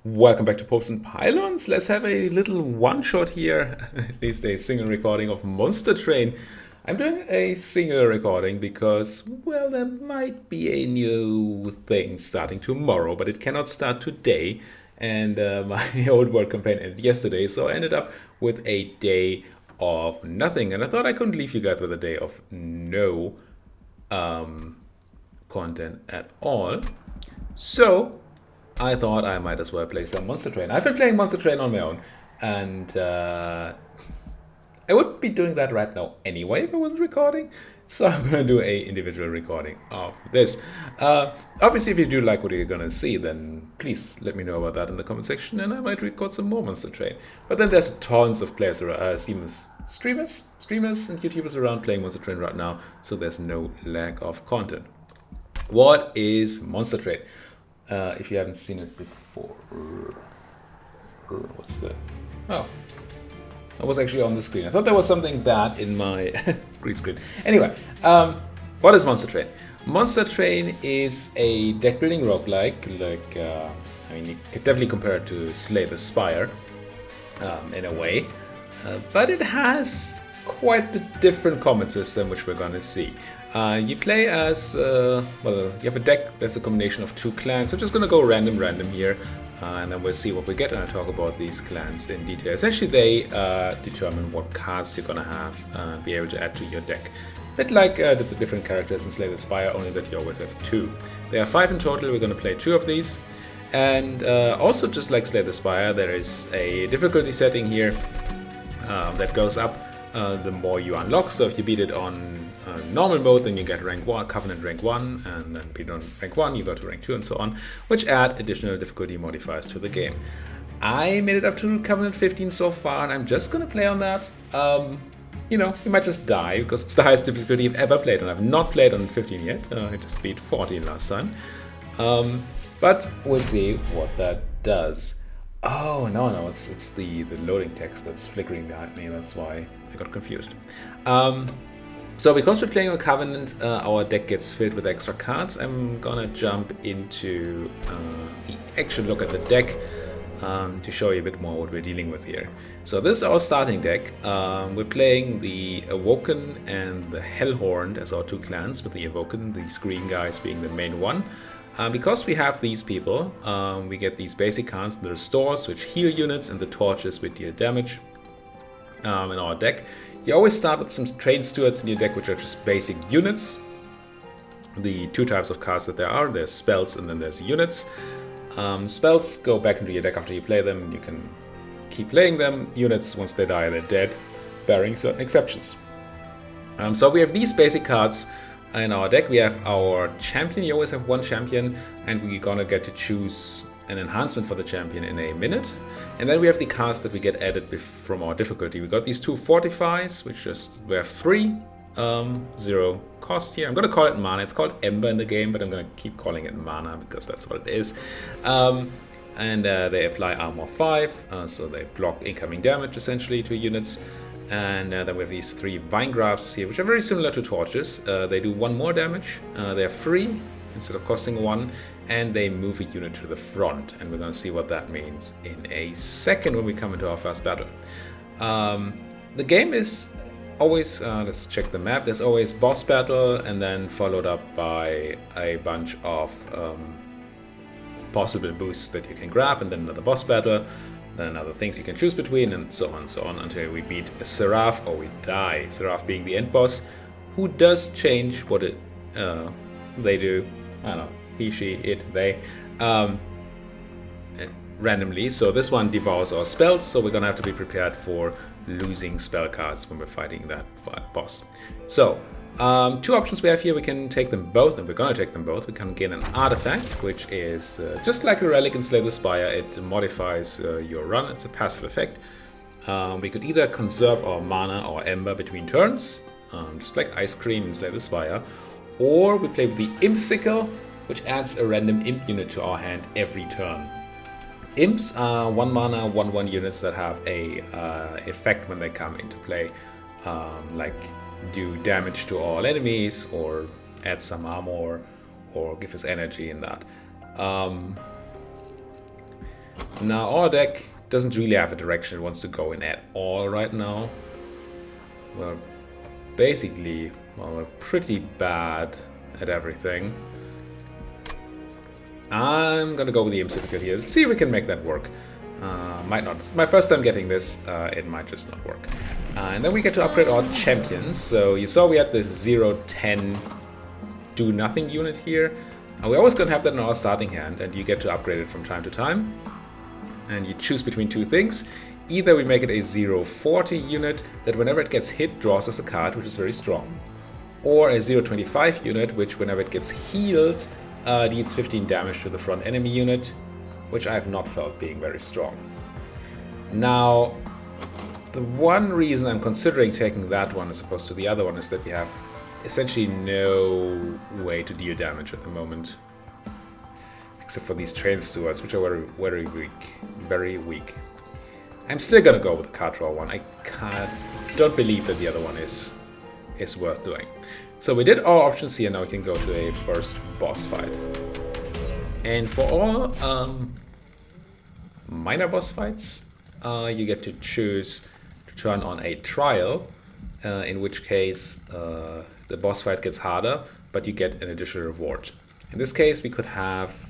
Welcome back to Popes and Pylons. Let's have a little one-shot here, at least a single recording of Monster Train. I'm doing a single recording because, well, there might be a new thing starting tomorrow, but it cannot start today. And my old world campaign ended yesterday, so I ended up with a day of nothing. And I thought I couldn't leave you guys with a day of no content at all. So I thought I might as well play some Monster Train. I've been playing Monster Train on my own, and I would be doing that right now anyway if I wasn't recording. So I'm going to do a individual recording of this. Obviously, if you do like what you're going to see, then please let me know about that in the comment section, and I might record some more Monster Train. But then there's tons of players, streamers, and YouTubers around playing Monster Train right now, so there's no lack of content. What is Monster Train? If you haven't seen it before. What's that? Oh. I was actually on the screen. I thought there was something bad in my green screen. Anyway, what is Monster Train? Monster Train is a deck building roguelike. You could definitely compare it to Slay the Spire in a way. But it has quite the different combat system, which we're going to see. You play as, you have a deck that's a combination of two clans. I'm just going to go random here, and then we'll see what we get, and I'll talk about these clans in detail. Essentially, they determine what cards you're going to have, be able to add to your deck. A bit like the different characters in Slay the Spire, only that you always have two. There are 5 in total, we're going to play 2 of these. And also, just like Slay the Spire, there is a difficulty setting here that goes up the more you unlock. So if you beat it on normal mode, then you get rank 1, Covenant rank 1, and then beat it on rank 1, you go to rank 2 and so on, which add additional difficulty modifiers to the game. I made it up to Covenant 15 so far, and I'm just gonna play on that. You might just die, because it's the highest difficulty I've ever played, and I've not played on 15 yet. I just beat 14 last time. But we'll see what that does. Oh, no, it's the loading text that's flickering behind me, that's why I got confused. So because we're playing a Covenant, our deck gets filled with extra cards. I'm gonna jump into the actual look at the deck to show you a bit more what we're dealing with here. So this is our starting deck. We're playing the Awoken and the Hellhorned as our 2 clans, with the Awoken, these green guys, being the main one. Because we have these people, we get these basic cards, the Restores, which heal units, and the Torches, which deal damage in our deck. You always start with some Train Stewards in your deck, which are just basic units. The 2 types of cards that there are, there's spells and then there's units. Spells go back into your deck after you play them. You can keep playing them. Units, once they die, they're dead, barring certain exceptions. So we have these basic cards in our deck. We have our champion. You always have 1 champion, and we're gonna get to choose an enhancement for the champion in a minute. And then we have the cards that we get added from our difficulty. We got these 2 Fortifies, which we have 3, 0 cost here. I'm gonna call it mana. It's called Ember in the game, but I'm gonna keep calling it mana because that's what it is. And they apply armor 5, so they block incoming damage essentially to units. And then we have these 3 Vine Grafts here, which are very similar to Torches. They do 1 more damage. They're free instead of costing 1, and they move a unit to the front. And we're going to see what that means in a second when we come into our first battle. The game is always, let's check the map, there's always boss battle, and then followed up by a bunch of possible boosts that you can grab, and then another boss battle. Then other things you can choose between, and so on, until we beat a Seraph or we die. Seraph being the end boss, who does change what they do. I don't know, he, she, it, they, randomly. So this one devours our spells, so we're gonna have to be prepared for losing spell cards when we're fighting that boss. So 2 options we have here. We can take them both, and we're gonna take them both. We can gain an artifact, which is just like a relic in Slay the Spire. It modifies your run. It's a passive effect. We could either conserve our mana or ember between turns, just like Ice Cream in Slay the Spire, or we play with the Imp Sickle, which adds a random imp unit to our hand every turn. Imps are 1 mana, 1/1 units that have a effect when they come into play, like do damage to all enemies, or add some armor, or give us energy in that. Now our deck doesn't really have a direction it wants to go in at all right now. We're basically, well, we're pretty bad at everything. I'm gonna go with the Imp Certificate here. Let's see if we can make that work. Might not. It's my first time getting this. It might just not work. And then we get to upgrade our champions. So you saw we had this 0-10 do nothing unit here. We're always gonna have that in our starting hand, and you get to upgrade it from time to time. And you choose between two things. Either we make it a 0-40 unit that whenever it gets hit draws us a card, which is very strong. Or a 0-25 unit, which whenever it gets healed deals 15 damage to the front enemy unit, which I have not felt being very strong. Now, the one reason I'm considering taking that one as opposed to the other one is that we have essentially no way to deal damage at the moment. Except for these train stewards, which are very, very weak. Very weak. I'm still gonna go with the card draw one. I don't believe that the other one is worth doing. So we did our options here, now we can go to a first boss fight. And for all minor boss fights, you get to choose to turn on a trial, in which case the boss fight gets harder, but you get an additional reward. In this case, we could have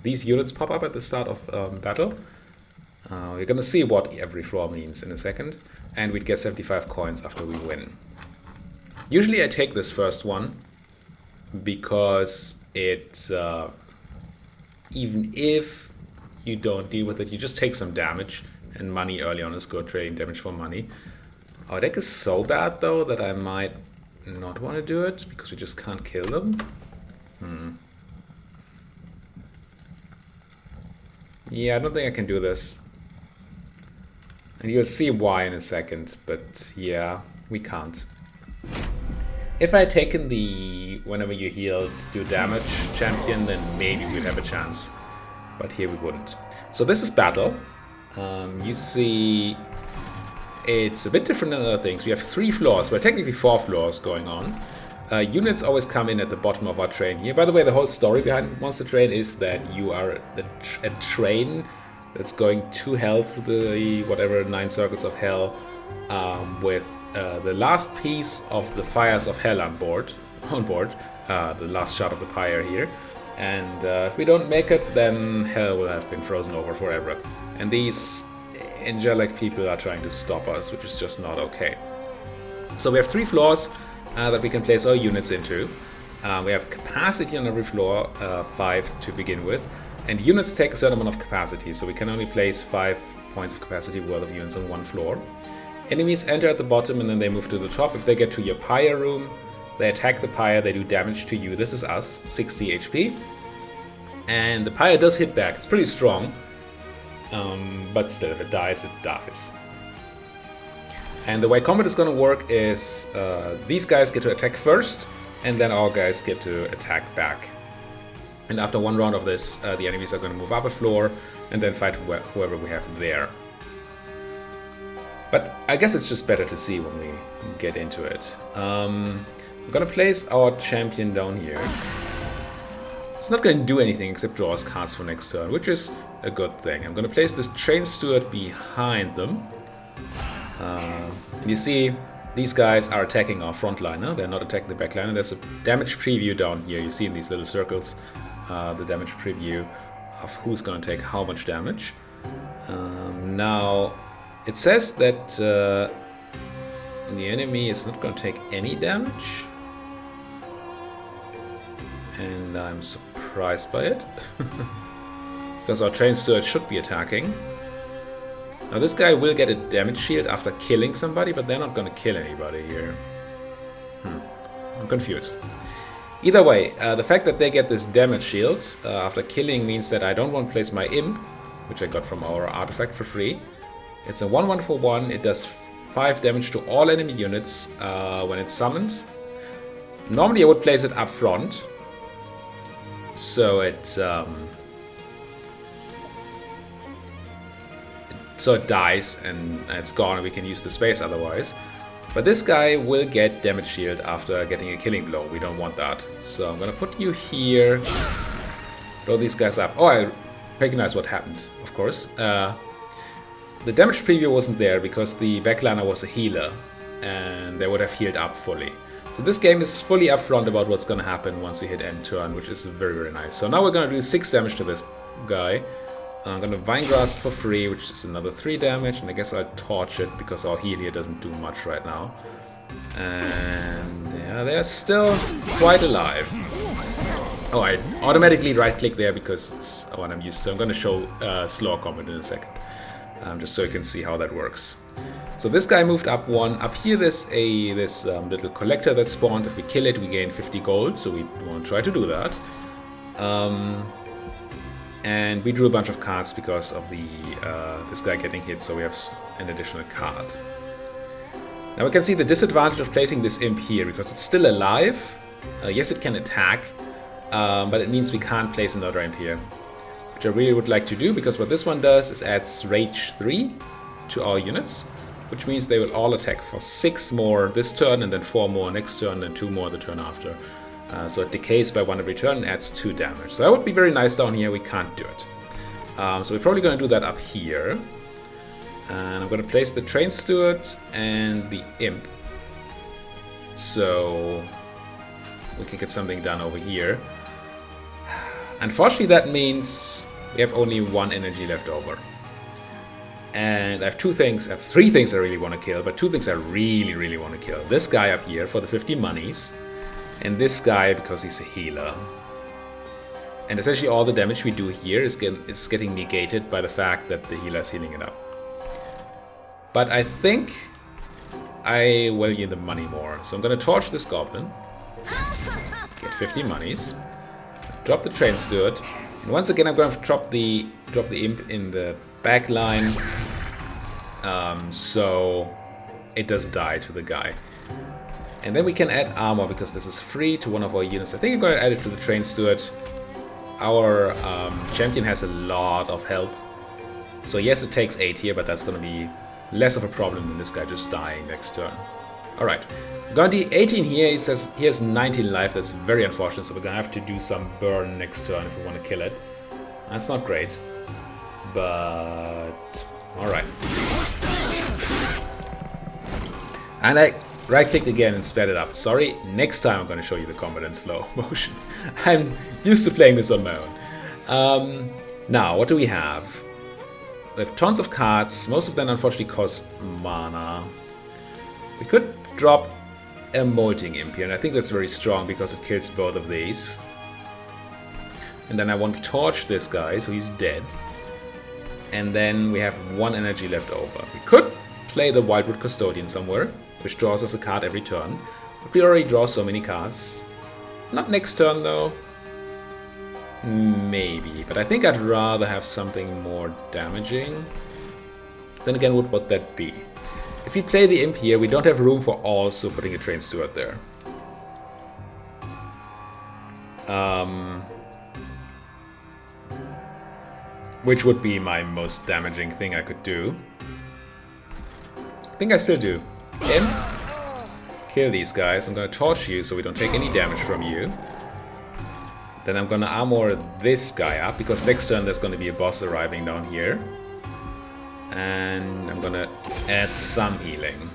these units pop up at the start of battle. We're gonna see what every floor means in a second, and we'd get 75 coins after we win. Usually I take this first one because it, even if you don't deal with it, you just take some damage, and money early on is good, trading damage for money. Our deck is so bad though that I might not want to do it because we just can't kill them. Yeah, I don't think I can do this. And you'll see why in a second, but yeah, we can't. If I had taken the whenever you healed do damage champion, then maybe we'd have a chance. But here we wouldn't. So this is battle. You see it's a bit different than other things. We have 3 floors, well technically 4 floors going on. Units always come in at the bottom of our train here. By the way, the whole story behind Monster Train is that you are a train that's going to hell through the whatever 9 circles of hell, with the last piece of the fires of hell on board, the last shot of the pyre here. And if we don't make it, then hell will have been frozen over forever. And these angelic people are trying to stop us, which is just not okay. So we have 3 floors that we can place our units into. We have capacity on every floor, 5 to begin with. And units take a certain amount of capacity, so we can only place 5 points of capacity worth of units on 1 floor. Enemies enter at the bottom and then they move to the top. If they get to your pyre room, they attack the pyre, they do damage to you. This is us, 60 HP. And the pyre does hit back, it's pretty strong. But still, if it dies, it dies. And the way combat is going to work is these guys get to attack first, and then our guys get to attack back. And after 1 round of this, the enemies are going to move up a floor and then fight whoever we have there. But I guess it's just better to see when we get into it. We're going to place our champion down here. It's not going to do anything except draw us cards for next turn, which is a good thing. I'm going to place this train steward behind them. And you see, these guys are attacking our frontliner. They're not attacking the backliner. There's a damage preview down here. You see in these little circles the damage preview of who's going to take how much damage. Now, it says that the enemy is not going to take any damage. And I'm surprised by it. Because our train steward should be attacking. Now this guy will get a damage shield after killing somebody, but they're not going to kill anybody here. I'm confused. Either way, the fact that they get this damage shield after killing means that I don't want to place my imp, which I got from our artifact for free. It's a 1/1 for 1. It does 5 damage to all enemy units when it's summoned. Normally I would place it up front, so it dies and it's gone and we can use the space otherwise. But this guy will get damage shield after getting a killing blow. We don't want that. So I'm gonna put you here. Blow these guys up. Oh, I recognize what happened, of course. The damage preview wasn't there because the backliner was a healer and they would have healed up fully. So this game is fully upfront about what's going to happen once we hit end turn, which is very, very nice. So now we're going to do 6 damage to this guy. I'm going to Vine Grasp for free, which is another 3 damage, and I guess I'll torch it because our heal here doesn't do much right now. And yeah, they're still quite alive. Oh, I automatically right-click there because it's what I'm used to. I'm going to show slower combat in a second, just so you can see how that works. So this guy moved up 1. Up here there's this little collector that spawned. If we kill it, we gain 50 gold, so we want to try to do that. And we drew a bunch of cards because of the this guy getting hit, so we have an additional card. Now we can see the disadvantage of placing this imp here because it's still alive. Yes, it can attack, but it means we can't place another imp here, which I really would like to do, because what this one does is adds Rage 3 to our units, which means they will all attack for 6 more this turn, and then 4 more next turn, and 2 more the turn after. So it decays by 1 every turn and adds 2 damage. So that would be very nice down here. We can't do it. So we're probably going to do that up here. And I'm going to place the Train Steward and the Imp, so we can get something done over here. Unfortunately, that means we have only 1 energy left over. And I have 3 things I really want to kill, but 2 things I really, really want to kill. This guy up here for the 50 monies, and this guy because he's a healer. And essentially all the damage we do here is getting negated by the fact that the healer is healing it up. But I think I value the money more. So I'm going to torch this goblin, get 50 monies, drop the Train Steward, and once again I'm going to drop the imp in the back line, so it does die to the guy. And then we can add armor because this is free to one of our units. I think I'm going to add it to the Train Steward. Our champion has a lot of health, so yes, it takes 8 here, but that's going to be less of a problem than this guy just dying next turn. Alright, Gandhi 18 here, he says he has 19 life. That's very unfortunate, so we're gonna have to do some burn next turn if we want to kill it. That's not great, but alright. And I right-clicked again and sped it up. Sorry, next time I'm going to show you the combat in slow motion. I'm used to playing this on my own. Now, what do we have? We have tons of cards. Most of them unfortunately cost mana. We could drop a Molting Imp here, and I think that's very strong because it kills both of these. And then I want to torch this guy, so he's dead. And then we have 1 energy left over. We could play the Wildwood Custodian somewhere, which draws us a card every turn. But we already draw so many cards. Not next turn though. Maybe, but I think I'd rather have something more damaging. Then again, what would that be? If we play the Imp here, we don't have room for also putting a Train Steward there. Which would be my most damaging thing I could do. I think I still do. Imp, kill these guys. I'm gonna torch you so we don't take any damage from you. Then I'm gonna armor this guy up because next turn there's gonna be a boss arriving down here. And I'm gonna add some healing.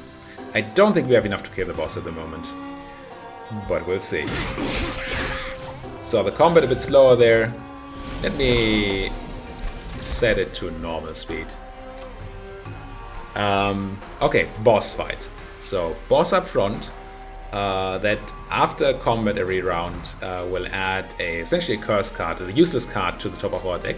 I don't think we have enough to kill the boss at the moment, but we'll see. So the combat a bit slower there. Let me set it to normal speed. Okay, boss fight. So boss up front. That after combat every round will add essentially a curse card, a useless card to the top of our deck.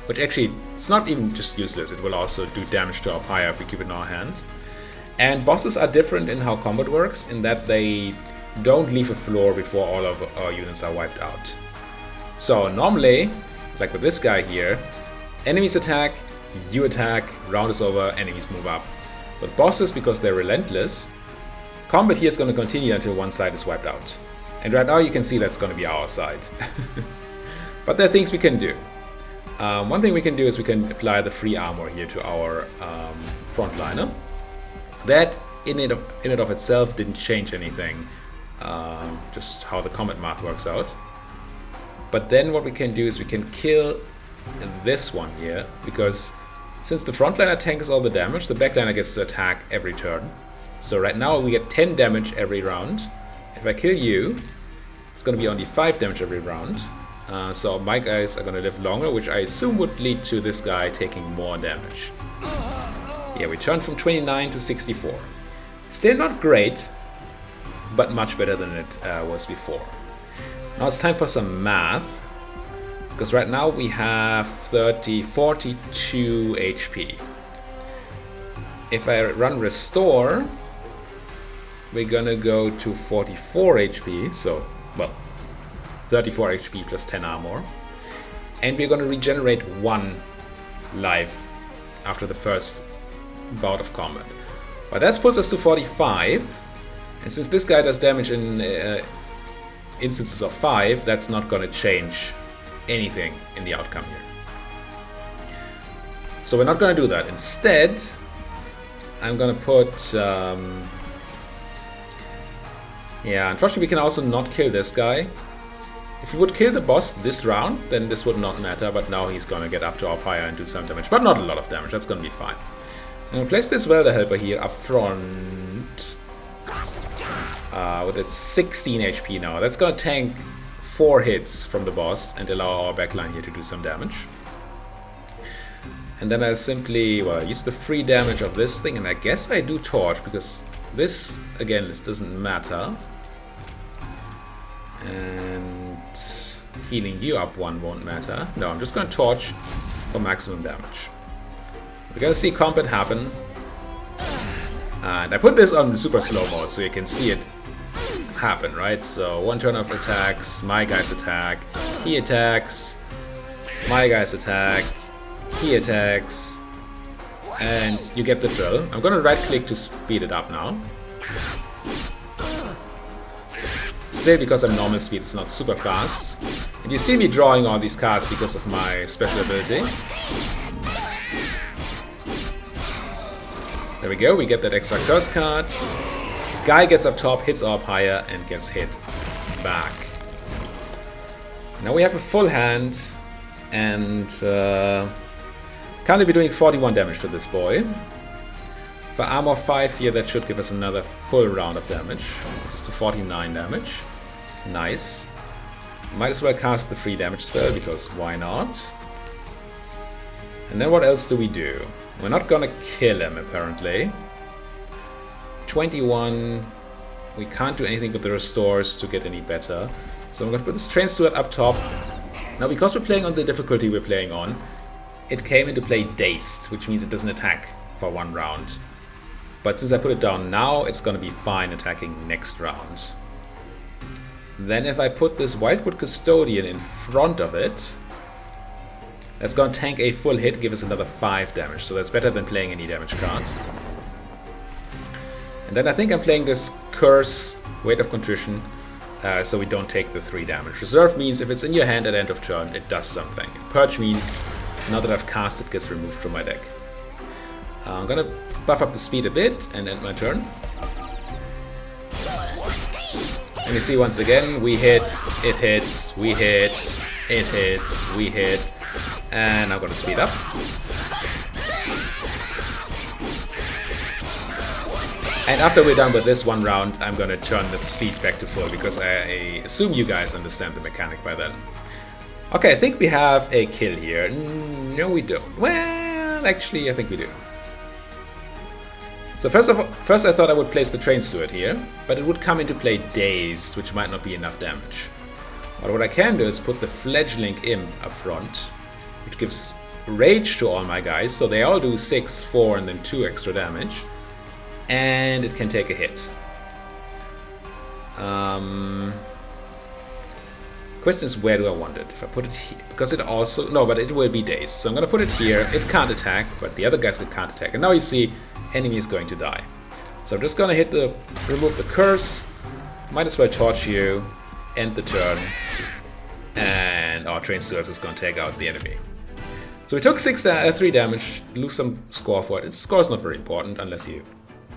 Which actually, it's not even just useless, it will also do damage to our pyre if we keep it in our hand. And bosses are different in how combat works, in that they don't leave a floor before all of our units are wiped out. So normally, like with this guy here, enemies attack, you attack, round is over, enemies move up. But bosses, because they're relentless, combat here is going to continue until one side is wiped out. And right now you can see that's going to be our side. But there are things we can do. One thing we can do is we can apply the free armor here to our frontliner. That in and of itself didn't change anything, just how the combat math works out. But then what we can do is we can kill this one here, because since the frontliner tanks all the damage, the backliner gets to attack every turn. So right now we get 10 damage every round. If I kill you, it's going to be only 5 damage every round. So my guys are going to live longer, which I assume would lead to this guy taking more damage. Yeah, we turned from 29 to 64. Still not great, but much better than it was before. Now it's time for some math, because right now we have 42 HP. If I run restore, we're gonna go to 44 HP, so, well, 34 HP plus 10 armor. And we're gonna regenerate 1 life after the first bout of combat. But that puts us to 45, and since this guy does damage in instances of 5, that's not gonna change anything in the outcome here. So we're not gonna do that. Instead, I'm gonna put... yeah, unfortunately we can also not kill this guy. If we would kill the boss this round, then this would not matter, but now he's gonna get up to our pyre and do some damage, but not a lot of damage. That's gonna be fine. I'm gonna place this Welder Helper here up front. With its 16 HP now. That's gonna tank 4 hits from the boss and allow our backline here to do some damage. And then I'll simply, well, use the free damage of this thing, and I guess I do Torch, because this, again, this doesn't matter. And healing you up 1 won't matter. No, I'm just gonna Torch for maximum damage. We're gonna see combat happen. And I put this on super slow mode so you can see it happen, right? So 1 turn of attacks, my guys attack, he attacks, my guys attack, he attacks, and you get the drill. I'm gonna right click to speed it up now. Still, because I'm normal speed, it's not super fast. And you see me drawing all these cards because of my special ability. There we go, we get that extra curse card. Guy gets up top, hits our pyre, and gets hit back. Now we have a full hand, and currently we're doing 41 damage to this boy. For armor 5 here, that should give us another full round of damage. Just to 49 damage. Nice. Might as well cast the free damage spell, because why not? And then what else do we do? We're not gonna kill him, apparently. 21. We can't do anything with the restores to get any better. So I'm gonna put this Train Steward up top. Now, because we're playing on the difficulty we're playing on, it came into play dazed, which means it doesn't attack for 1 round. But since I put it down now, it's gonna be fine attacking next round. Then if I put this Wildwood Custodian in front of it, that's gonna tank a full hit, give us another 5 damage. So that's better than playing any damage card. And then I think I'm playing this Curse, Weight of Contrition, so we don't take the 3 damage. Reserve means if it's in your hand at end of turn, it does something. Purge means now that I've cast it, gets removed from my deck. I'm gonna buff up the speed a bit and end my turn. And you see once again, we hit, it hits, we hit, it hits, we hit, and I'm gonna speed up. And after we're done with this 1 round, I'm gonna turn the speed back to full, because I assume you guys understand the mechanic by then. Okay, I think we have a kill here. No, we don't. Well, actually, I think we do. So first I thought I would place the Train Steward here, but it would come into play dazed, which might not be enough damage. But what I can do is put the Fledgling Imp up front, which gives rage to all my guys, so they all do 6, 4, and then 2 extra damage. And it can take a hit. Question is, where do I want it? If I put it here, because it also, no, but it will be dazed. So I'm gonna put it here. It can't attack, but the other guys can't attack. And now you see, enemy is going to die. So I'm just gonna remove the curse. Might as well torch you, end the turn, and our Train Steward is gonna take out the enemy. So we took 3 damage, lose some score for it. Its score is not very important unless you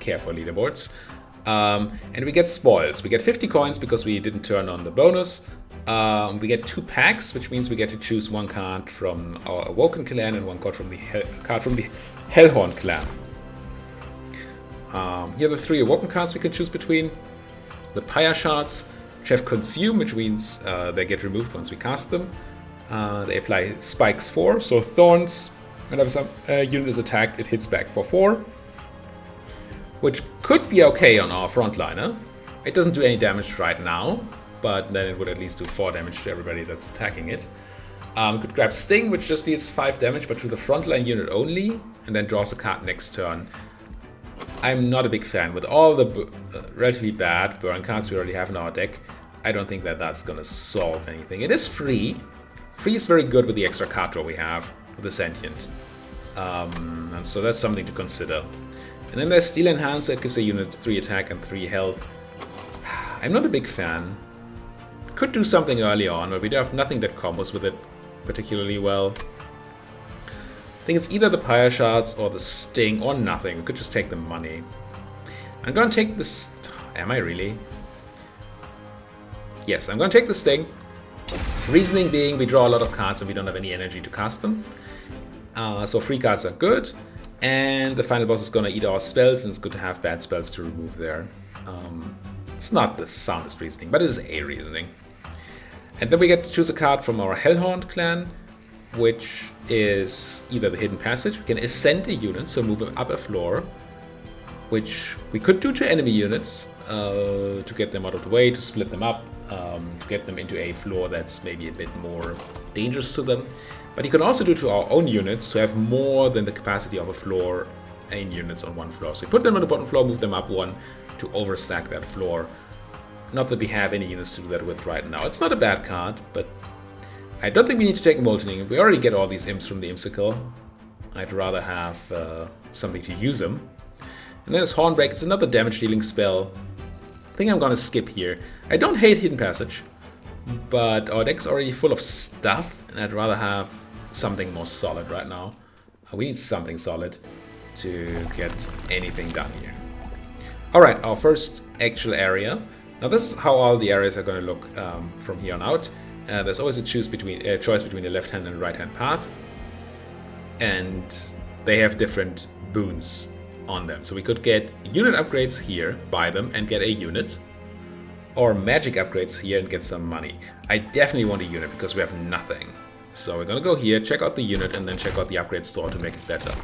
care for leaderboards. And we get spoils. We get 50 coins because we didn't turn on the bonus. We get 2 packs, which means we get to choose 1 card from our Awoken clan and 1 card from the Hellhorn clan. Here are the 3 Awoken cards we can choose between. The Pyre Shards, which have Consume, which means they get removed once we cast them. They apply Spikes 4, so Thorns, whenever some unit is attacked, it hits back for 4. Which could be okay on our frontliner. It doesn't do any damage right now, but then it would at least do 4 damage to everybody that's attacking it. Could grab Sting, which just deals 5 damage, but to the frontline unit only, and then draws a card next turn. I'm not a big fan. With all the relatively bad burn cards we already have in our deck, I don't think that that's going to solve anything. It is free. Free is very good with the extra card draw we have with the Sentient. And so that's something to consider. And then there's Steel Enhancer. It gives a unit 3 attack and 3 health. I'm not a big fan. Could do something early on, but we have nothing that combos with it particularly well. I think it's either the Pyre Shards or the Sting or nothing. We could just take the money. I'm gonna take this. Am I really? Yes, I'm gonna take the Sting. Reasoning being we draw a lot of cards and we don't have any energy to cast them. So free cards are good. And the final boss is gonna eat our spells, and it's good to have bad spells to remove there. It's not the soundest reasoning, but it is a reasoning. And then we get to choose a card from our Hellhorn clan, which is either the Hidden Passage. We can ascend a unit, so move them up a floor, which we could do to enemy units to get them out of the way, to split them up, to get them into a floor that's maybe a bit more dangerous to them. But you can also do to our own units to have more than the capacity of a floor in units on one floor. So you put them on the bottom floor, move them up 1 to overstack that floor. Not that we have any units to do that with right now. It's not a bad card, but I don't think we need to take Moltening. We already get all these imps from the Imsicle. I'd rather have something to use them. And then there's Hornbreak. It's another damage dealing spell. I think I'm gonna skip here. I don't hate Hidden Passage, but our deck's already full of stuff, and I'd rather have something more solid right now. We need something solid to get anything done here. Alright, our first actual area. Now this is how all the areas are going to look from here on out. There's always a choice between the left hand and right hand path. And they have different boons on them. So we could get unit upgrades here, buy them, and get a unit. Or magic upgrades here and get some money. I definitely want a unit because we have nothing. So we're going to go here, check out the unit, and then check out the upgrade store to make it better.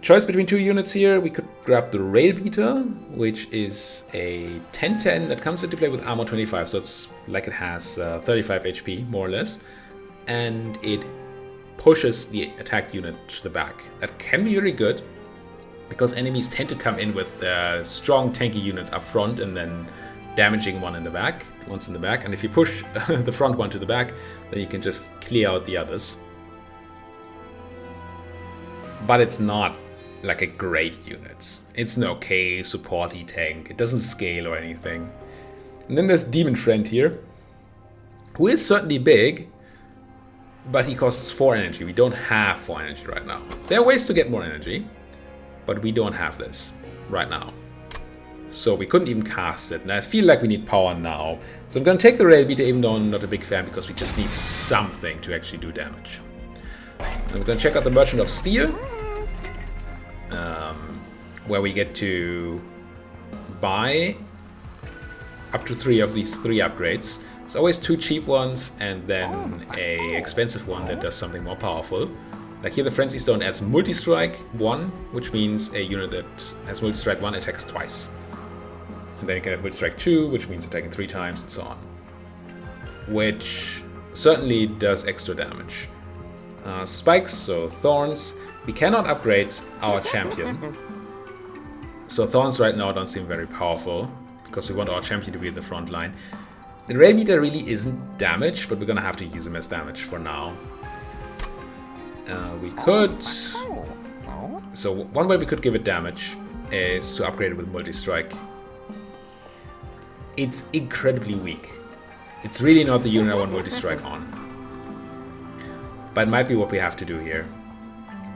Choice between 2 units here. We could grab the Railbeater, which is a 10-10 that comes into play with armor 25, so it's like it has 35 HP, more or less. And it pushes the attack unit to the back. That can be really good, because enemies tend to come in with strong tanky units up front and then damaging once in the back. And if you push the front one to the back, then you can just clear out the others. But it's not like a great unit. It's an okay supporty tank. It doesn't scale or anything. And then there's Demon Friend here, who is certainly big, but he costs 4 energy. We don't have 4 energy right now. There are ways to get more energy, but we don't have this right now. So we couldn't even cast it, and I feel like we need power now. So I'm going to take the Railbeater, even though I'm not a big fan, because we just need something to actually do damage. And we're going to check out the Merchant of Steel, where we get to buy up to 3 of these 3 upgrades. There's always 2 cheap ones and then a expensive one that does something more powerful. Like here the Frenzy Stone adds Multi-Strike 1, which means a unit that has Multi-Strike 1 attacks twice. And then you can have Multi-Strike 2, which means attacking 3 times and so on. Which certainly does extra damage. Spikes, so Thorns. We cannot upgrade our champion. So Thorns right now don't seem very powerful, because we want our champion to be in the front line. The Railbeater really isn't damage, but we're gonna have to use him as damage for now. We could... So one way we could give it damage is to upgrade it with Multi-Strike. It's incredibly weak. It's really not the unit I want Multi-Strike on. But it might be what we have to do here.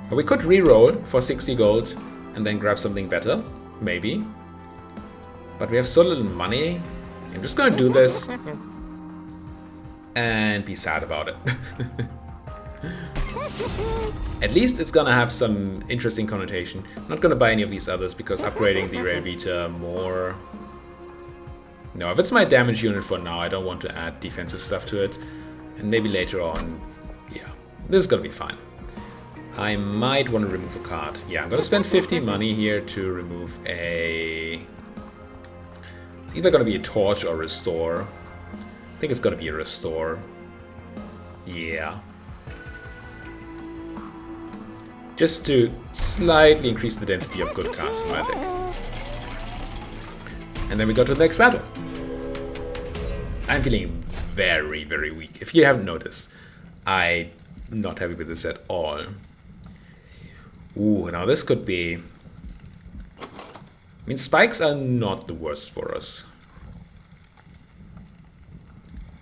But we could re-roll for 60 gold and then grab something better, maybe. But we have so little money. I'm just gonna do this. and be sad about it. At least it's gonna have some interesting connotation. I'm not gonna buy any of these others because upgrading the Rail Beta more... No, if it's my damage unit for now, I don't want to add defensive stuff to it. And maybe later on, yeah, this is gonna be fine. I might want to remove a card. Yeah, I'm gonna spend 50 money here to remove a... It's either gonna be a torch or restore. I think it's gonna be a restore. Yeah. Just to slightly increase the density of good cards in my deck. And then we go to the next battle. I'm feeling very, very weak. If you haven't noticed, I'm not happy with this at all. Ooh, now this could be... I mean, spikes are not the worst for us.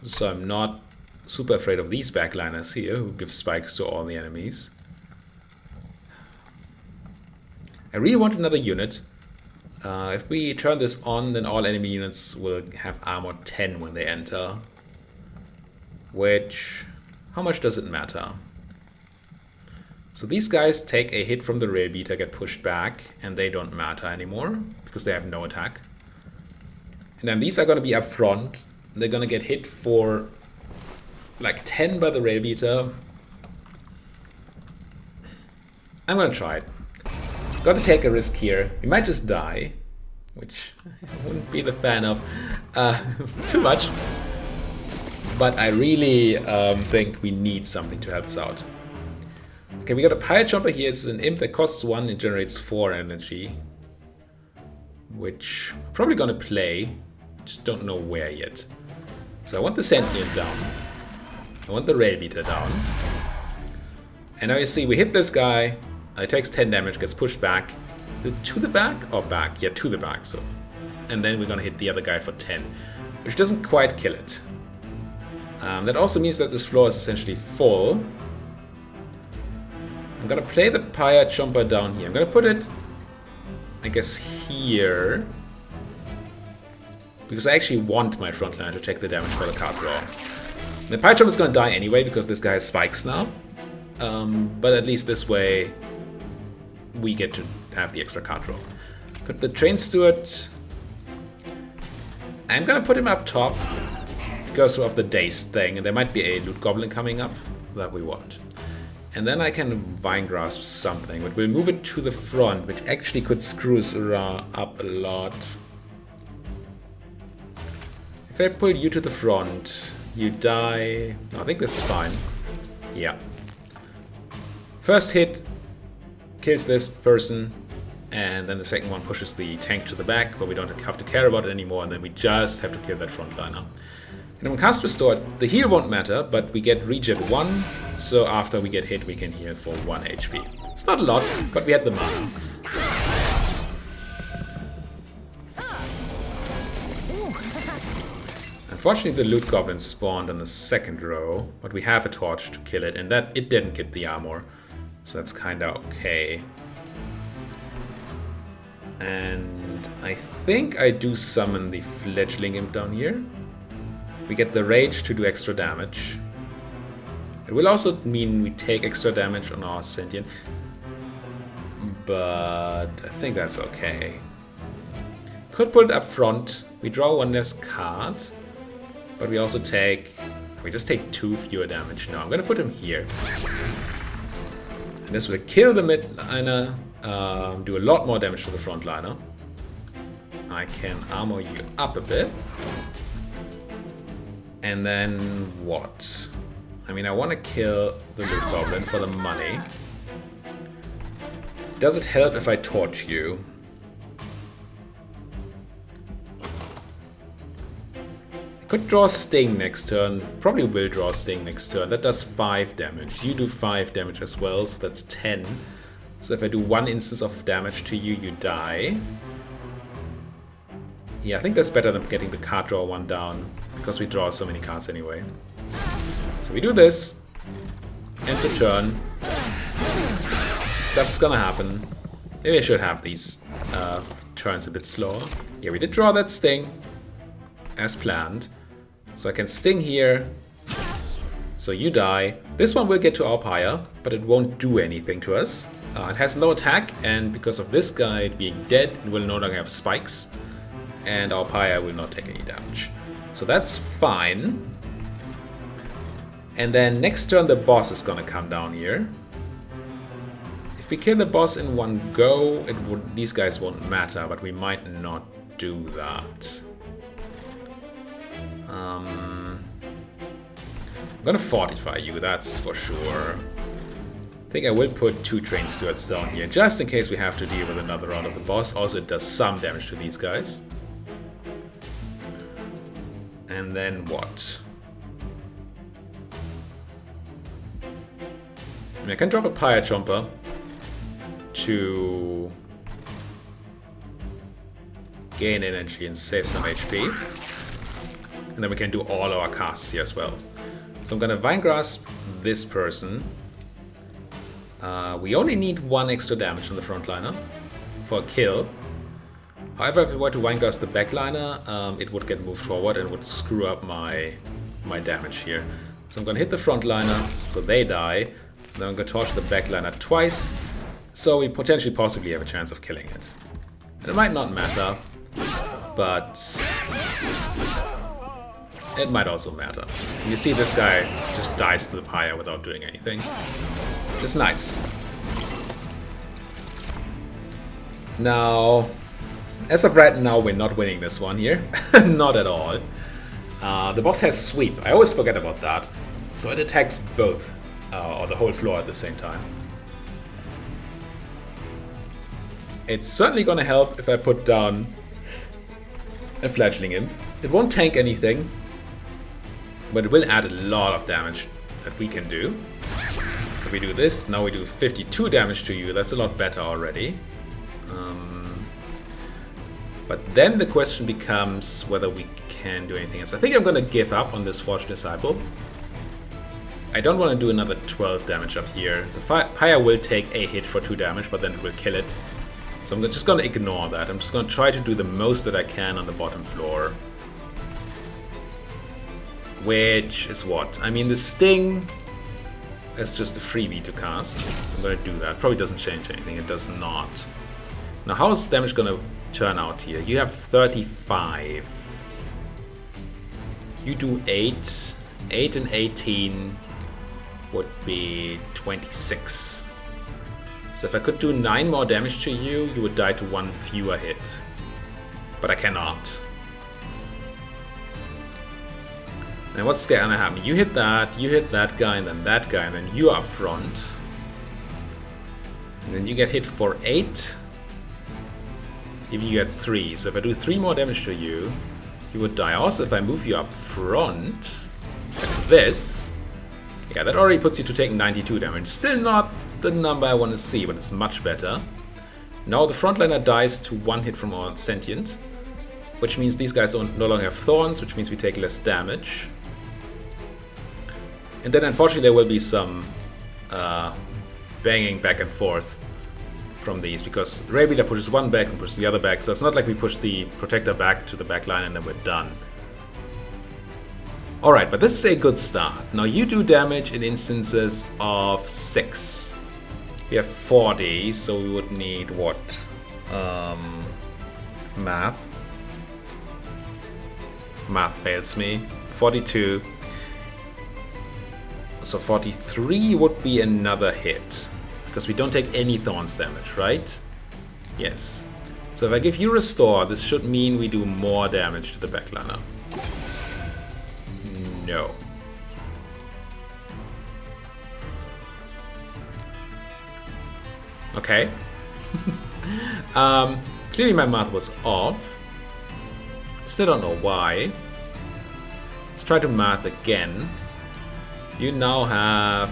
So I'm not super afraid of these backliners here, who give spikes to all the enemies. I really want another unit. If we turn this on, then all enemy units will have armor 10 when they enter. Which, how much does it matter? So these guys take a hit from the Rail Beta, get pushed back, and they don't matter anymore, because they have no attack. And then these are going to be up front. They're going to get hit for like 10 by the Rail Beta. I'm going to try it. Got to take a risk here. We might just die, which I wouldn't be the fan of too much. But I really think we need something to help us out. Okay, we got a Pirate Chomper here. It's an imp that costs 1 and generates 4 energy. Which I'm probably gonna play. Just don't know where yet. So I want the Sentient down. I want the Rail Beta down. And now you see we hit this guy. It takes 10 damage, gets pushed back. Is it to the back or back? Yeah, to the back. So, and then we're gonna hit the other guy for 10, which doesn't quite kill it. That also means that this floor is essentially full. I'm gonna play the Pirate Chomper down here. I'm gonna put it, I guess, here. Because I actually want my frontline to take the damage for the card draw. The Pirate Chomper is gonna die anyway because this guy has spikes now. But at least this way we get to have the extra card draw. Got the Train Steward. I'm gonna put him up top because of the dazed thing, and there might be a Loot Goblin coming up that we want. And then I can Vine Grasp something, but we'll move it to the front, which actually could screw us up a lot. If I pull you to the front, you die. No, I think this is fine. Yeah. First hit kills this person, and then the second one pushes the tank to the back, but we don't have to care about it anymore, and then we just have to kill that frontliner. And when cast restored, the heal won't matter, but we get regen 1, so after we get hit we can heal for 1 HP. It's not a lot, but we had the mana. Unfortunately, the Loot Goblin spawned on the second row, but we have a torch to kill it, and that it didn't get the armor, so that's kinda okay. And I think I do summon the Fledgling Imp down here. We get the Rage to do extra damage. It will also mean we take extra damage on our Sentient, but I think that's okay. Could put it up front. We draw 1 less card, but we also take... We just take 2 fewer damage. No, I'm gonna put him here. And this will kill the midliner, do a lot more damage to the frontliner. I can armor you up a bit. And then what? I mean, I want to kill the Loot Goblin for the money. Does it help if I torch you? I could draw Sting next turn. Probably will draw Sting next turn. That does 5 damage. You do 5 damage as well, so that's 10. So if I do 1 instance of damage to you, you die. Yeah, I think that's better than getting the card draw 1 down, because we draw so many cards anyway. So we do this. End the turn. Stuff's gonna happen. Maybe I should have these turns a bit slower. Yeah, we did draw that Sting as planned. So I can Sting here, So you die. This one will get to our pyre, but it won't do anything to us. It has low attack, and because of this guy being dead, it will no longer have spikes. And our pyre will not take any damage. So that's fine. And then next turn the boss is gonna come down here. If we kill the boss in one go, these guys won't matter, but we might not do that. I'm gonna fortify you, that's for sure. I think I will put 2 train stewards down here, just in case we have to deal with another round of the boss. Also, it does some damage to these guys. And then what? I can drop a Pyre Chomper to gain energy and save some HP. And then we can do all our casts here as well. So I'm gonna Vine Grasp this person. We only need 1 extra damage on the frontliner for a kill. However, if we were to Vine Grasp the backliner, it would get moved forward and would screw up my damage here. So I'm gonna hit the frontliner, so they die. Then I'm gonna torch the backliner twice, so we potentially possibly have a chance of killing it. It might not matter, but it might also matter. You see this guy just dies to the pyre without doing anything. Just nice. Now, as of right now, we're not winning this one here. Not at all. The boss has sweep. I always forget about that. So it attacks both, or the whole floor at the same time. It's certainly gonna help if I put down a fledgling imp. It won't tank anything, but it will add a lot of damage that we can do. If we do this, now we do 52 damage to you. That's a lot better already. But then the question becomes whether we can do anything else. I think I'm gonna give up on this Forged Disciple. I don't want to do another 12 damage up here. The pyre will take a hit for 2 damage, but then it will kill it. So I'm just gonna ignore that. I'm just gonna try to do the most that I can on the bottom floor. Which is what? I mean, the Sting is just a freebie to cast. So I'm gonna do that. Probably doesn't change anything. It does not. Now, how is damage gonna turn out here? You have 35. You do 8. 8 and 18 would be 26. So if I could do 9 more damage to you, you would die to 1 fewer hit. But I cannot. And what's gonna happen? You hit that guy, and then that guy, and then you are up front. And then you get hit for 8. Even you get 3. So if I do 3 more damage to you, you would die. Also, if I move you up front, like this, yeah, that already puts you to take 92 damage. Still not the number I want to see, but it's much better. Now the frontliner dies to 1 hit from our sentient, which means these guys no longer have thorns, which means we take less damage. And then unfortunately there will be some banging back and forth from these, because Deckbuilder pushes one back and pushes the other back, so it's not like we push the protector back to the back line and then we're done. Alright, but this is a good start. Now you do damage in instances of 6. We have 40, so we would need what? Math. Math fails me. 42. So 43 would be another hit. Because we don't take any thorns damage, right? Yes. So if I give you restore, this should mean we do more damage to the backliner. No. Okay. Clearly my math was off. Still don't know why. Let's try to math again. You now have...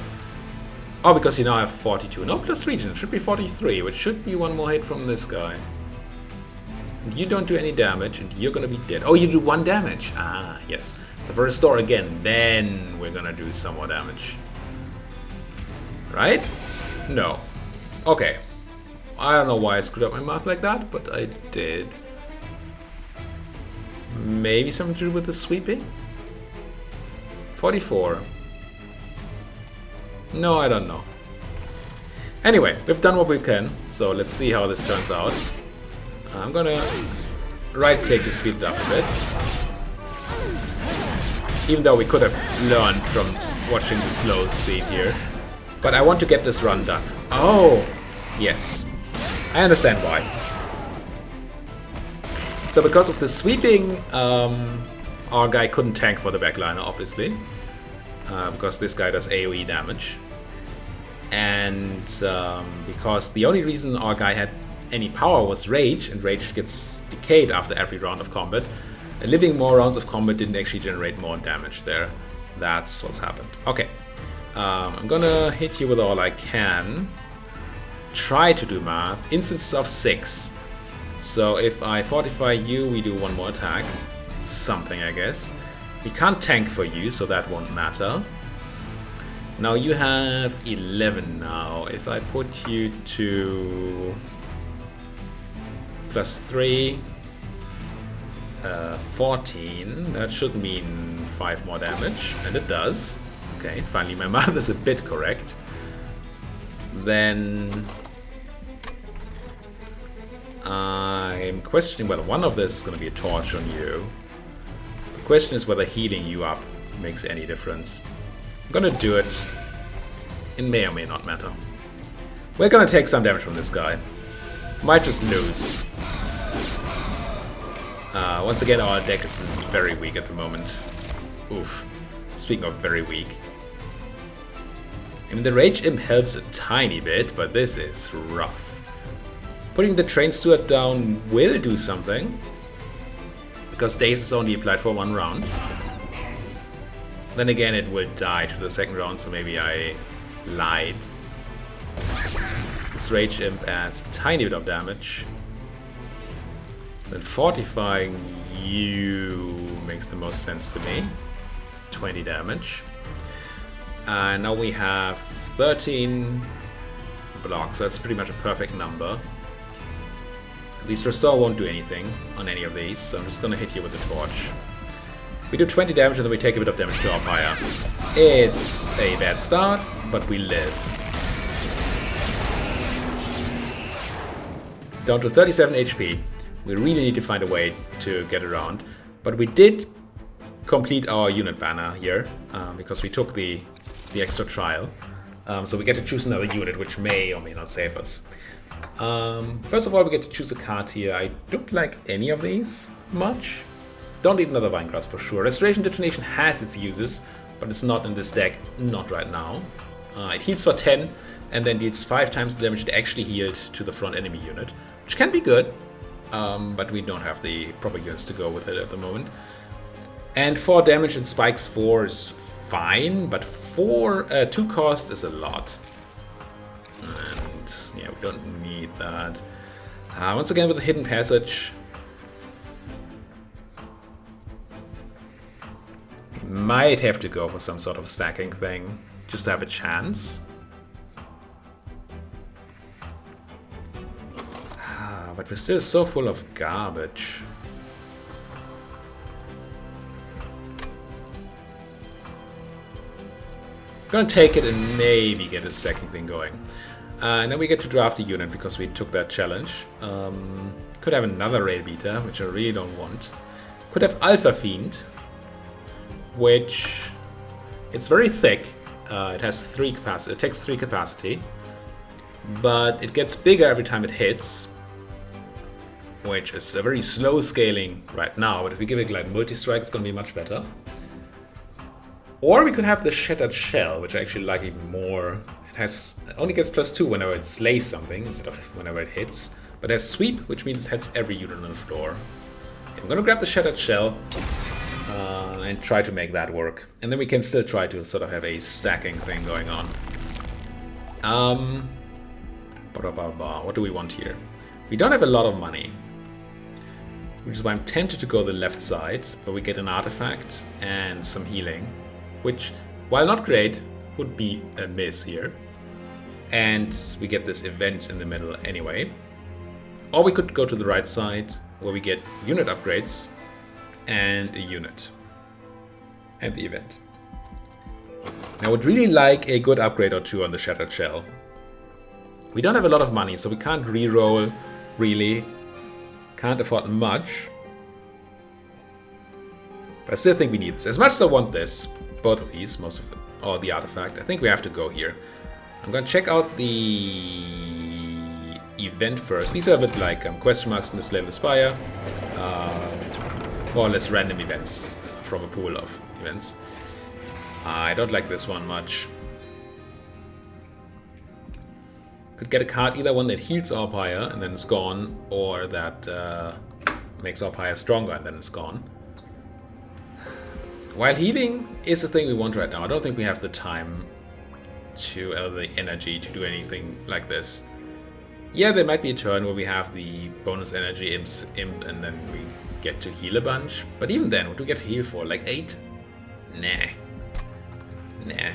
Oh, because you now have 42. No, plus region. It should be 43, which should be 1 more hit from this guy. And you don't do any damage, and you're gonna be dead. Oh, you do 1 damage. Ah, yes. So for restore again, then we're gonna do some more damage. Right? No. Okay. I don't know why I screwed up my math like that, but I did. Maybe something to do with the sweeping? 44. No, I don't know. Anyway, we've done what we can, so let's see how this turns out. I'm gonna right-click to speed it up a bit. Even though we could have learned from watching the slow speed here. But I want to get this run done. Oh, yes. I understand why. So because of the sweeping, our guy couldn't tank for the backliner, obviously. Because this guy does AoE damage. And because the only reason our guy had any power was Rage, and Rage gets decayed after every round of combat. And living more rounds of combat didn't actually generate more damage there. That's what's happened. Okay. I'm gonna hit you with all I can. Try to do math. Instances of 6. So if I fortify you, we do one more attack. Something, I guess. We can't tank for you, so that won't matter. Now you have 11 now. If I put you to +3, 14, that should mean 5 more damage, and it does. Okay, finally my math is a bit correct. Then I'm questioning whether one of this is going to be a torch on you. The question is whether healing you up makes any difference. I'm gonna do it. It may or may not matter. We're gonna take some damage from this guy. Might just lose. Once again, our deck is very weak at the moment. Oof. Speaking of very weak. I mean, the Rage Imp helps a tiny bit, but this is rough. Putting the Train Steward down will do something. Because Daze is only applied for 1 round. Then again, it will die to the second round, so maybe I lied. This Rage Imp adds a tiny bit of damage. Then fortifying you makes the most sense to me. 20 damage. And now we have 13 blocks, so that's pretty much a perfect number. At least Restore won't do anything on any of these, so I'm just gonna hit you with a torch. We do 20 damage and then we take a bit of damage to our pyre. It's a bad start, but we live. Down to 37 HP. We really need to find a way to get around. But we did complete our unit banner here, because we took the extra trial. So we get to choose another unit, which may or may not save us. First of all, we get to choose a card here. I don't like any of these much. Don't need another Vinecrust for sure. Restoration Detonation has its uses, but it's not in this deck, not right now. It heals for 10, and then deals 5 times the damage it actually healed to the front enemy unit, which can be good, but we don't have the proper units to go with it at the moment. And 4 damage and spikes 4 is fine, but 2 cost is a lot. And yeah, we don't need that. Once again with the Hidden Passage. Might have to go for some sort of stacking thing, just to have a chance. But we're still so full of garbage. Gonna take it and maybe get a stacking thing going. And then we get to draft a unit because we took that challenge. Could have another Rail Beater, which I really don't want. Could have Alpha Fiend, which it's very thick. It has 3 capacity. It takes 3 capacity, but it gets bigger every time it hits, which is a very slow scaling right now. But if we give it like multi-strike, it's gonna be much better. Or we could have the Shattered Shell, which I actually like even more. It only gets +2 whenever it slays something instead of whenever it hits, but it has Sweep, which means it hits every unit on the floor. I'm gonna grab the Shattered Shell. And try to make that work. And then we can still try to sort of have a stacking thing going on. What do we want here? We don't have a lot of money, which is why I'm tempted to go the left side, where we get an artifact and some healing, which, while not great, would be a miss here. And we get this event in the middle anyway. Or we could go to the right side, where we get unit upgrades and a unit. And the event. I would really like a good upgrade or two on the Shattered Shell. We don't have a lot of money, so we can't re-roll, really. Can't afford much. But I still think we need this. As much as I want this, both of these, most of them, or the artifact, I think we have to go here. I'm gonna check out the event first. These are a bit like question marks in the Slay of the Spire. More or less random events from a pool of events. I don't like this one much. Could get a card, either one that heals our pyre and then it's gone, or that makes our pyre stronger and then it's gone. While healing is the thing we want right now, I don't think we have the time to, the energy to do anything like this. Yeah, there might be a turn where we have the bonus energy imp and then we get to heal a bunch. But even then, what do we get to heal for? Like 8? Nah. Nah.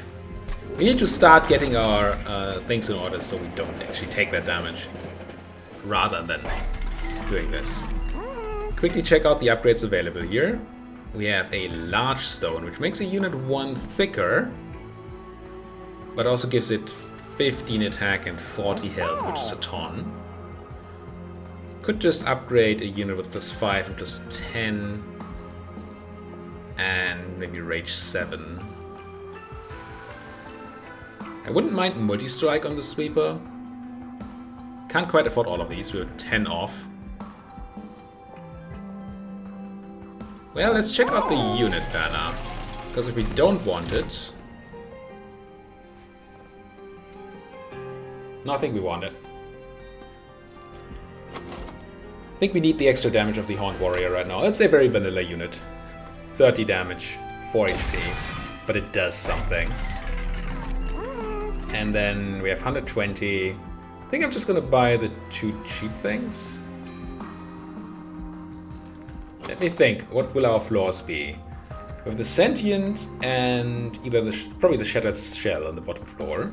We need to start getting our things in order so we don't actually take that damage, rather than doing this. Quickly check out the upgrades available here. We have a large stone, which makes a unit 1 thicker, but also gives it 15 attack and 40 health, which is a ton. Could just upgrade a unit with +5 and +10, and maybe rage 7. I wouldn't mind multi-strike on the sweeper. Can't quite afford all of these, we're 10 off. Well, let's check out the unit banner, because if we don't want it... No, I think we want it. I think we need the extra damage of the Horned Warrior right now. It's a very vanilla unit. 30 damage, 4 HP, but it does something. And then we have 120. I think I'm just gonna buy the 2 cheap things. Let me think, what will our floors be? We have the Sentient and either probably the Shattered Shell on the bottom floor.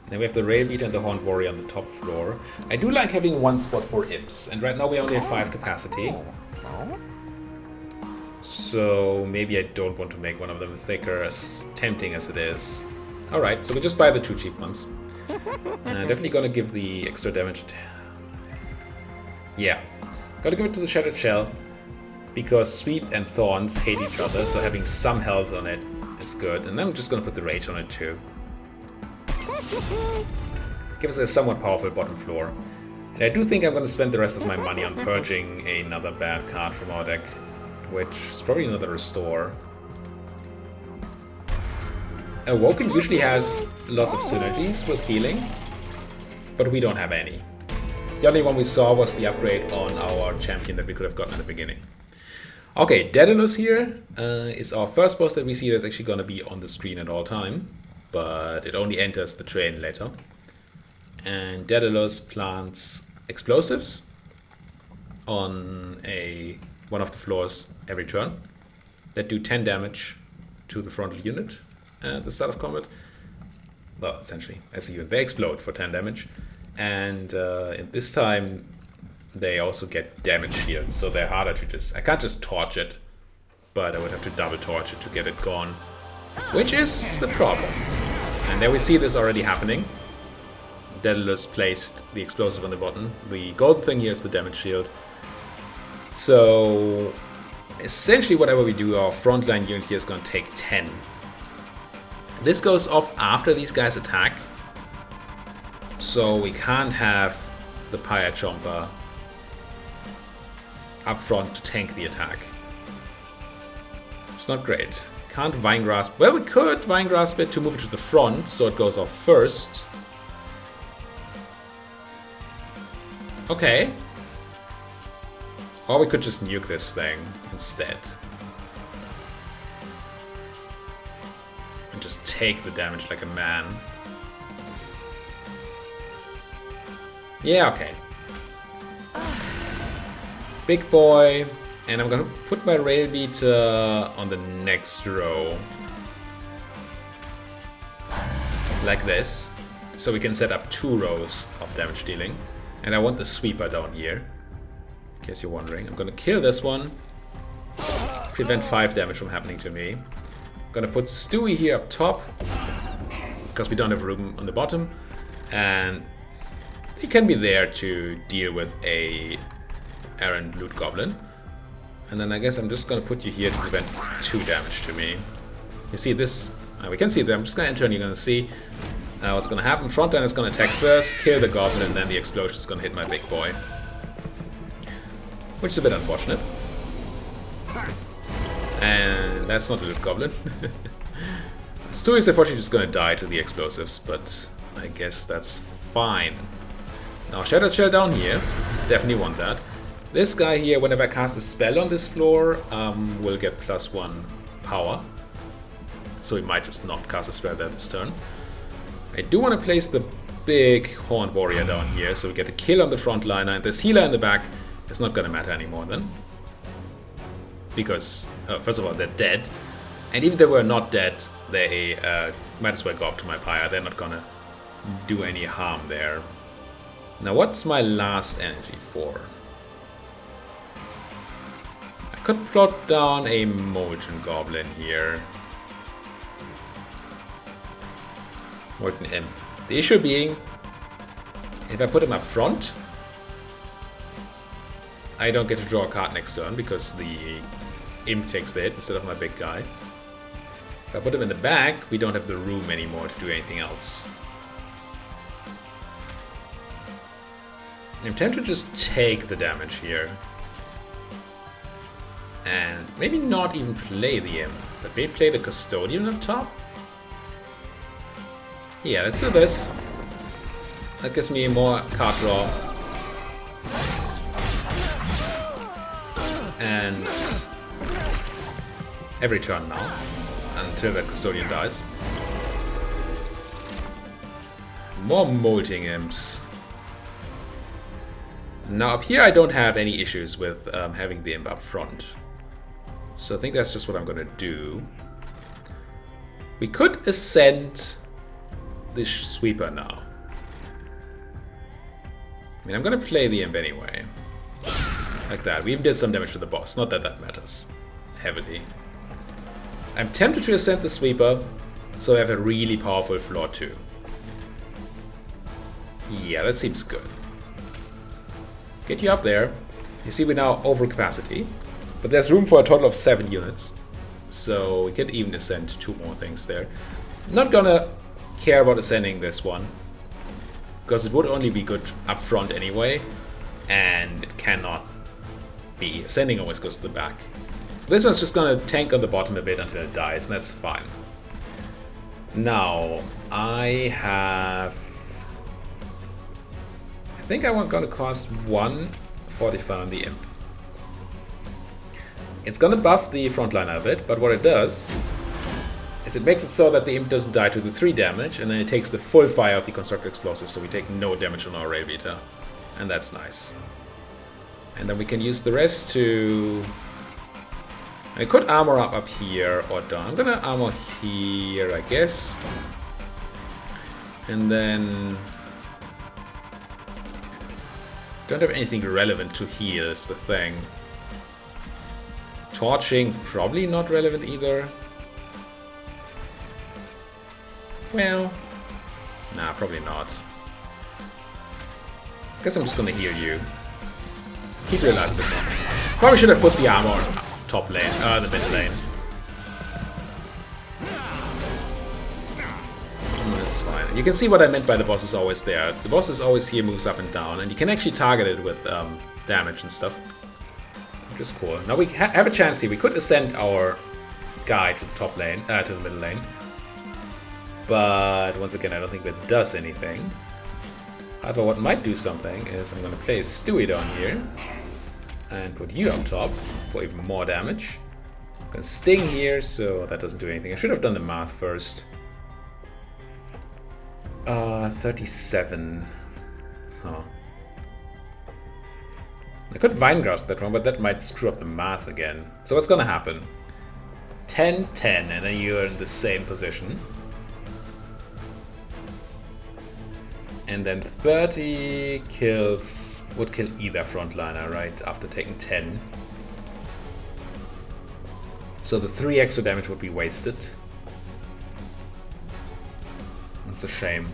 Then we have the Rail Beater and the Horned Warrior on the top floor. I do like having 1 spot for imps, and right now we only have 5 capacity. So maybe I don't want to make one of them thicker, as tempting as it is. Alright, so we just buy the 2 cheap ones. Definitely gonna give the extra damage. Yeah, gotta give it to the Shattered Shell, because Sweep and Thorns hate each other, so having some health on it is good. And then I'm just gonna put the Rage on it too. Give us a somewhat powerful bottom floor. And I do think I'm gonna spend the rest of my money on purging another bad card from our deck, which is probably another Restore. Awoken usually has lots of synergies with healing, but we don't have any. The only one we saw was the upgrade on our champion that we could have gotten in the beginning. Okay, Daedalus here is our first boss that we see that's actually going to be on the screen at all time, but it only enters the train later. And Daedalus plants explosives on one of the floors every turn that do 10 damage to the frontal unit at the start of combat. Well, essentially, as a unit, they explode for 10 damage. And at this time, they also get damage shields, so they're harder to just... I can't just torch it, but I would have to double torch it to get it gone, which is the problem. And there we see this already happening. Daedalus placed the explosive on the button. The golden thing here is the damage shield. So essentially whatever we do, our frontline unit here is going to take 10. This goes off after these guys attack, so we can't have the Pyre Chomper up front to tank the attack. It's not great. Can't Vine Grasp. Well, we could Vine Grasp it to move it to the front, so it goes off first. Okay. Or we could just nuke this thing instead. And just take the damage like a man. Yeah, okay. Big boy. And I'm gonna put my Rail Beater on the next row. Like this. So we can set up 2 rows of damage dealing. And I want the Sweeper down here. In case you're wondering. I'm gonna kill this one. Prevent 5 damage from happening to me. Gonna put Stewie here up top, because we don't have room on the bottom. And he can be there to deal with a errant loot goblin. And then I guess I'm just gonna put you here to prevent 2 damage to me. You see this? We can see that. I'm just gonna enter and you're gonna see what's gonna happen. Frontline is gonna attack first, kill the goblin, and then the explosion is gonna hit my big boy. Which is a bit unfortunate. And that's not a loot goblin. Stu is unfortunately just gonna die to the explosives, but I guess that's fine. Now Shattered Shell down here, definitely want that. This guy here, whenever I cast a spell on this floor, will get +1 power. So he might just not cast a spell there this turn. I do want to place the big Horned Warrior down here, so we get a kill on the frontliner, and this healer in the back is not gonna matter anymore then. Because, first of all, they're dead. And even if they were not dead, they might as well go up to my pyre. They're not gonna do any harm there. Now, what's my last energy for? I could plot down a Molten Goblin here. Molten Imp. The issue being, if I put him up front, I don't get to draw a card next turn because the Imp takes the hit instead of my big guy. If I put him in the back, we don't have the room anymore to do anything else. I'm tempted to just take the damage here. And maybe not even play the Imp, but maybe play the Custodian up top? Yeah, let's do this. That gives me more card draw. And every turn now, until the Custodian dies. More Molting Imps. Now up here I don't have any issues with having the Imp up front. So I think that's just what I'm gonna do. We could ascend this Sweeper now. I mean, I'm gonna play the Imp anyway. Like that. We even did some damage to the boss. Not that that matters heavily. I'm tempted to ascend the Sweeper, so I have a really powerful floor too. Yeah, that seems good. Get you up there. You see we're now over capacity, but there's room for a total of 7 units. So we could even ascend 2 more things there. I'm not gonna care about ascending this one, because it would only be good up front anyway, and it cannot be. Ascending always goes to the back. This one's just gonna tank on the bottom a bit until it dies, and that's fine. Now, I think I'm gonna cost 1 fortify on the Imp. It's gonna buff the frontliner a bit, but what it does is it makes it so that the Imp doesn't die to the 3 damage, and then it takes the full fire of the Constructor Explosive, so we take no damage on our Rail Beater. And that's nice. And then we can use the rest to... I could armor up here or down. I'm gonna armor here, I guess. And then... don't have anything relevant to heal is the thing. Torching, probably not relevant either. Well, nah, probably not. Guess I'm just gonna heal you. Keep you alive a bit more. Probably should have put the armor on top lane, the mid lane. That's fine. You can see what I meant by the boss is always there. The boss is always here, moves up and down, and you can actually target it with damage and stuff. Which is cool. Now we have a chance here. We could ascend our guy to the top lane, to the middle lane. But once again, I don't think that does anything. However, what might do something is I'm going to place Stewie down here and put you up top for even more damage. I'm going to sting here, so that doesn't do anything. I should have done the math first. 37. Huh. I could Vine Grasp that one, but that might screw up the math again. So what's going to happen? 10, 10, and then you're in the same position. And then 30 kills would kill either frontliner, right? After taking 10. So the 3 extra damage would be wasted. It's a shame.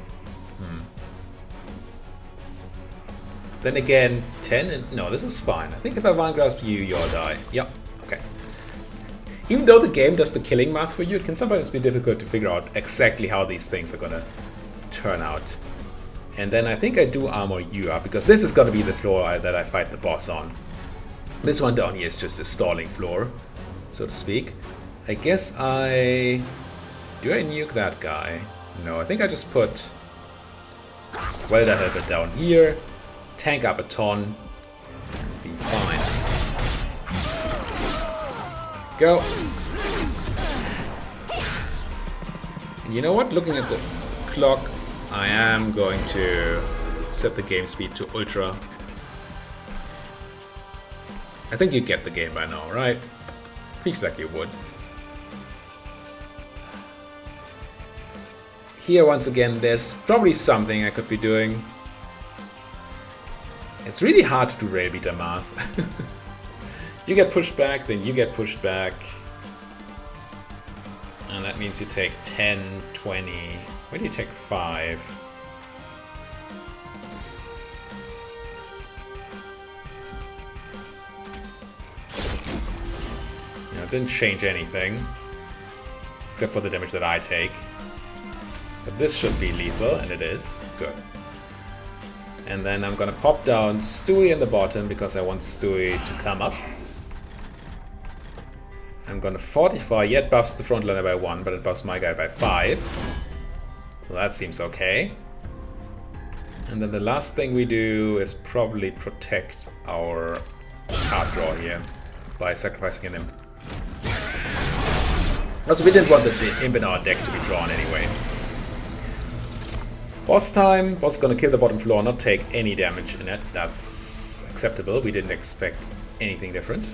Then again, 10 and... No, this is fine. I think if I Vine Grasp you, you'll die. Yep, okay. Even though the game does the killing math for you, it can sometimes be difficult to figure out exactly how these things are gonna turn out. And then I think I do armor you up, because this is gonna be the floor that I fight the boss on. This one down here is just a stalling floor, so to speak. I guess I... Do I nuke that guy? No, I think I just put Welder Helper down here, tank up a ton, be fine. Go! And you know what? Looking at the clock, I am going to set the game speed to ultra. I think you get the game by now, right? Feels like you would. Here, once again, there's probably something I could be doing. It's really hard to do rail beater math. You get pushed back, then you get pushed back. And that means you take 10, 20... Where do you take 5? Yeah, it didn't change anything. Except for the damage that I take. But this should be lethal, and it is. Good. And then I'm gonna pop down Stewie in the bottom because I want Stewie to come up. I'm gonna fortify. Yeah, it buffs the frontliner by 1, but it buffs my guy by 5. So that seems okay. And then the last thing we do is probably protect our card draw here by sacrificing an imp. Also, we didn't want the imp in our deck to be drawn anyway. Boss time. Boss is gonna kill the bottom floor, not take any damage in it. That's acceptable. We didn't expect anything different.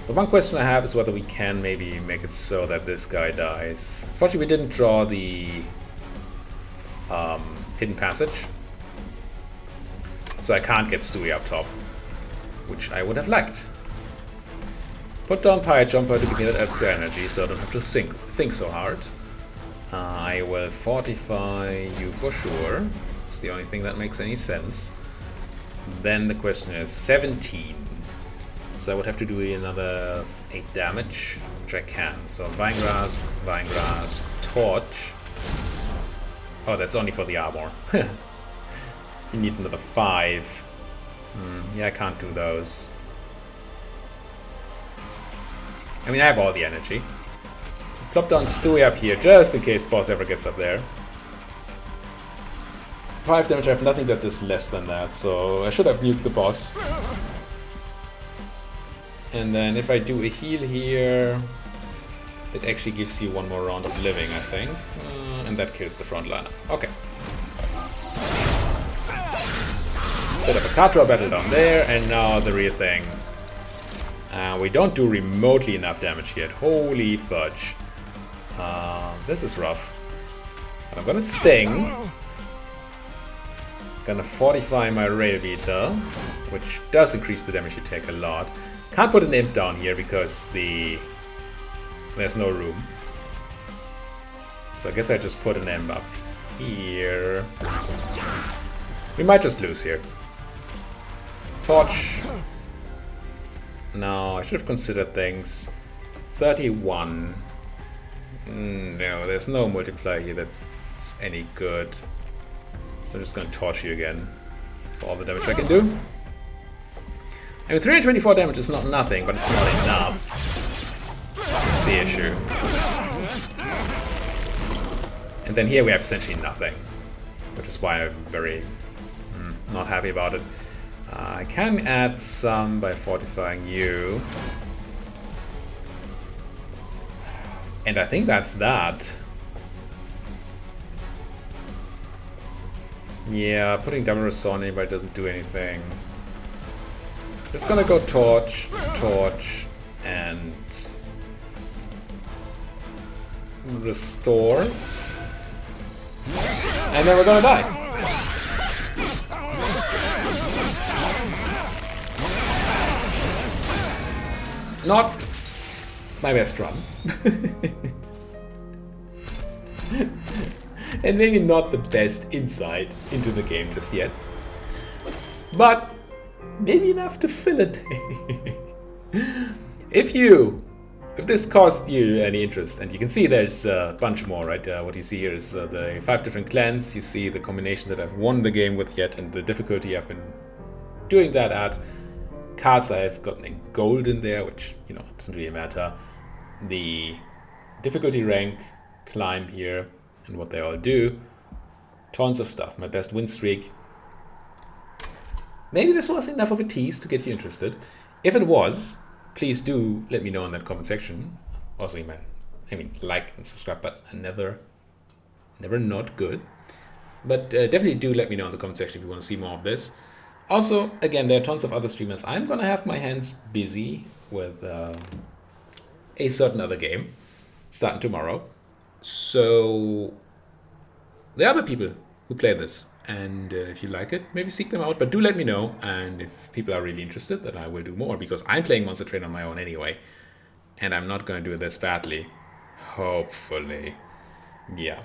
The one question I have is whether we can maybe make it so that this guy dies. Unfortunately, we didn't draw the hidden passage. So I can't get Stewie up top, which I would have liked. Put down Pirate Jumper to begin at extra energy, so I don't have to think so hard. I will fortify you for sure. It's the only thing that makes any sense. Then the question is 17. So I would have to do another 8 damage, which I can. So Vine Grass, Torch. Oh, that's only for the armor. You need another 5. Yeah, I can't do those. I mean, I have all the energy. Plop down Stewie up here, just in case boss ever gets up there. 5 damage, I have nothing that is less than that, so I should have nuked the boss. And then if I do a heal here, it actually gives you 1 more round of living, I think. And that kills the frontliner. Okay. Bit of a card draw battle down there, and now the real thing. We don't do remotely enough damage yet. Holy fudge. This is rough. But I'm gonna sting. Gonna fortify my rail beater, which does increase the damage you take a lot. Can't put an imp down here because there's no room. So I guess I just put an imp up here. We might just lose here. Torch. No, I should have considered things. 31. No, there's no multiplier here that's any good. So I'm just gonna torch you again for all the damage I can do. I mean, 324 damage is not nothing, but it's not enough. That's the issue. And then here we have essentially nothing, which is why I'm very not happy about it. I can add some by fortifying you. And I think that's that. Yeah, putting double restore on anybody doesn't do anything. Just gonna go torch, and restore. And then we're gonna die. Not my best run. and maybe not the best insight into the game just yet, but maybe enough to fill a day. If this caused you any interest, and you can see there's a bunch more, right? What you see here is the 5 different clans. You see the combination that I've won the game with yet, and the difficulty I've been doing that at. Cards I've gotten in gold in there, which, you know, doesn't really matter. The difficulty rank climb here, and what they all do. Tons of stuff. My best win streak. Maybe this was enough of a tease to get you interested. If it was, please do let me know in that comment section. Also, like and subscribe button are never not good. But definitely do let me know in the comment section if you want to see more of this. Also, again, there are tons of other streamers. I'm gonna have my hands busy with a certain other game starting tomorrow. So there are other people who play this. And if you like it, maybe seek them out. But do let me know. And if people are really interested, then I will do more. Because I'm playing Monster Train on my own anyway. And I'm not going to do this badly. Hopefully. Yeah.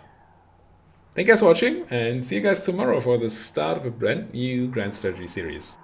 Thank you guys for watching. And see you guys tomorrow for the start of a brand new Grand Strategy series.